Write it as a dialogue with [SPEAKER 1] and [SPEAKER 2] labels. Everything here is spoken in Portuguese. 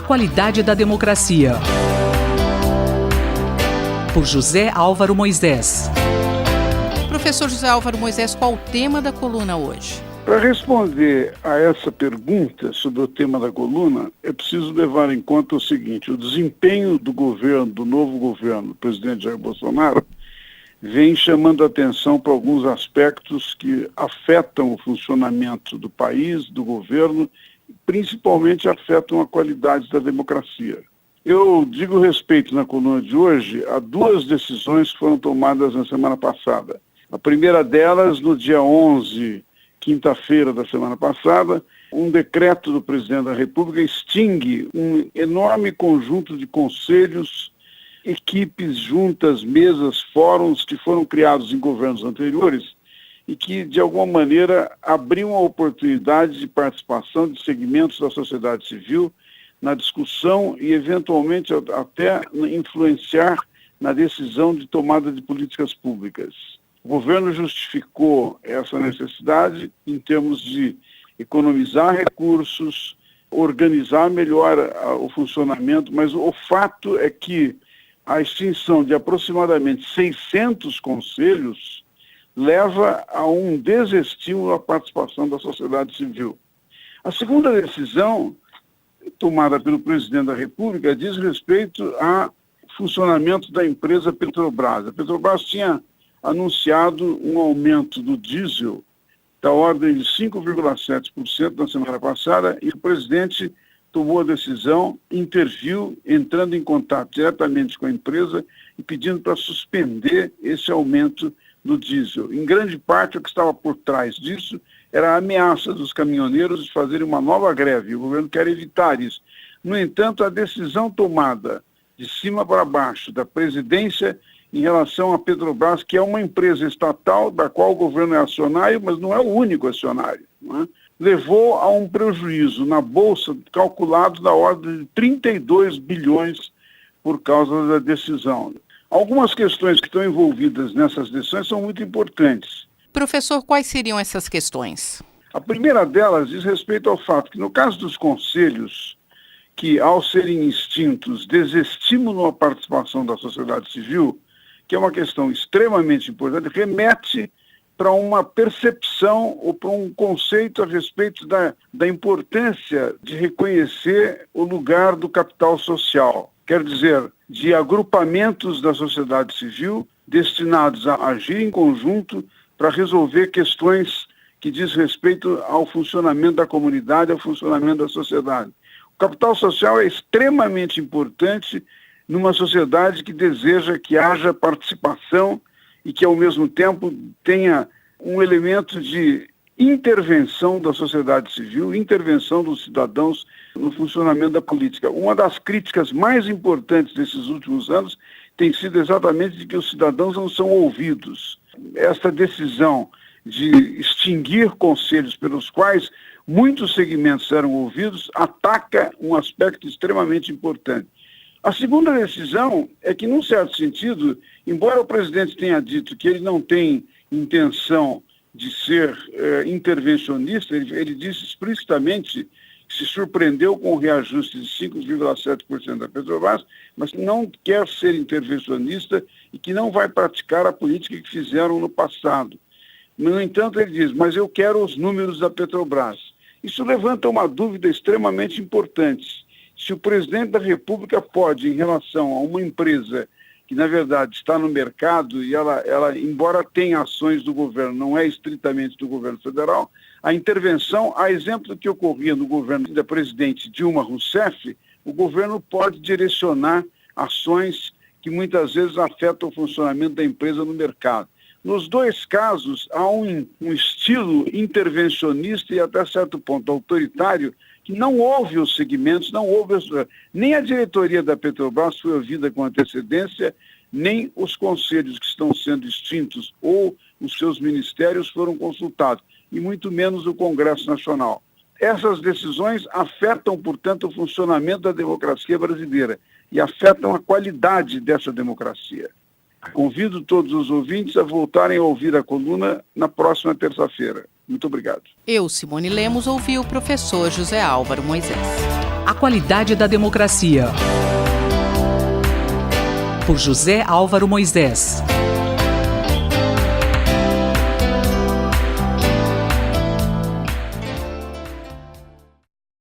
[SPEAKER 1] qualidade da democracia. Por José Álvaro Moisés.
[SPEAKER 2] Professor José Álvaro Moisés, qual o tema da coluna hoje?
[SPEAKER 3] Para responder a essa pergunta sobre o tema da coluna, é preciso levar em conta o seguinte: o desempenho do governo, do novo governo, do presidente Jair Bolsonaro, vem chamando a atenção para alguns aspectos que afetam o funcionamento do país, do governo, e principalmente afetam a qualidade da democracia. Eu digo respeito na coluna de hoje a duas decisões que foram tomadas na semana passada. A primeira delas, no dia 11, quinta-feira da semana passada, um decreto do presidente da República extingue um enorme conjunto de conselhos, equipes, juntas, mesas, fóruns que foram criados em governos anteriores e que, de alguma maneira, abriam a oportunidade de participação de segmentos da sociedade civil na discussão e, eventualmente, até influenciar na decisão de tomada de políticas públicas. O governo justificou essa necessidade em termos de economizar recursos, organizar melhor o funcionamento, mas o fato é que a extinção de aproximadamente 600 conselhos leva a um desestímulo à participação da sociedade civil. A segunda decisão, tomada pelo presidente da República, diz respeito ao funcionamento da empresa Petrobras. A Petrobras tinha anunciado um aumento do diesel da ordem de 5,7% na semana passada e o presidente tomou a decisão, interviu, entrando em contato diretamente com a empresa e pedindo para suspender esse aumento do diesel. Em grande parte, o que estava por trás disso era a ameaça dos caminhoneiros de fazerem uma nova greve. O governo quer evitar isso. No entanto, a decisão tomada de cima para baixo da presidência em relação à Petrobras, que é uma empresa estatal da qual o governo é acionário, mas não é o único acionário, não é? Levou a um prejuízo na Bolsa calculado da ordem de 32 bilhões por causa da decisão. Algumas questões que estão envolvidas nessas decisões são muito importantes.
[SPEAKER 2] Professor, quais seriam essas questões?
[SPEAKER 3] A primeira delas diz respeito ao fato que, no caso dos conselhos, que ao serem extintos desestimulam a participação da sociedade civil, que é uma questão extremamente importante, remete para uma percepção ou para um conceito a respeito da importância de reconhecer o lugar do capital social. Quer dizer, de agrupamentos da sociedade civil destinados a agir em conjunto para resolver questões que diz respeito ao funcionamento da comunidade, ao funcionamento da sociedade. O capital social é extremamente importante numa sociedade que deseja que haja participação e que, ao mesmo tempo, tenha um elemento de intervenção da sociedade civil, intervenção dos cidadãos no funcionamento da política. Uma das críticas mais importantes desses últimos anos tem sido exatamente de que os cidadãos não são ouvidos. Esta decisão de extinguir conselhos pelos quais muitos segmentos eram ouvidos ataca um aspecto extremamente importante. A segunda decisão é que, num certo sentido, embora o presidente tenha dito que ele não tem intenção de ser intervencionista, ele disse explicitamente que se surpreendeu com o reajuste de 5,7% da Petrobras, mas que não quer ser intervencionista e que não vai praticar a política que fizeram no passado. No entanto, ele diz, mas eu quero os números da Petrobras. Isso levanta uma dúvida extremamente importante. Se o presidente da República pode, em relação a uma empresa que, na verdade, está no mercado e ela, embora tenha ações do governo, não é estritamente do governo federal, a intervenção, a exemplo do que ocorria no governo da presidente Dilma Rousseff, o governo pode direcionar ações que muitas vezes afetam o funcionamento da empresa no mercado. Nos dois casos, há um estilo intervencionista e, até certo ponto, autoritário, que não houve os segmentos, não houve nem a diretoria da Petrobras foi ouvida com antecedência, nem os conselhos que estão sendo extintos ou os seus ministérios foram consultados, e muito menos o Congresso Nacional. Essas decisões afetam, portanto, o funcionamento da democracia brasileira e afetam a qualidade dessa democracia. Convido todos os ouvintes a voltarem a ouvir a coluna na próxima terça-feira. Muito obrigado.
[SPEAKER 2] Eu, Simone Lemos, ouvi o professor José Álvaro Moisés.
[SPEAKER 1] A qualidade da democracia. Por José Álvaro Moisés.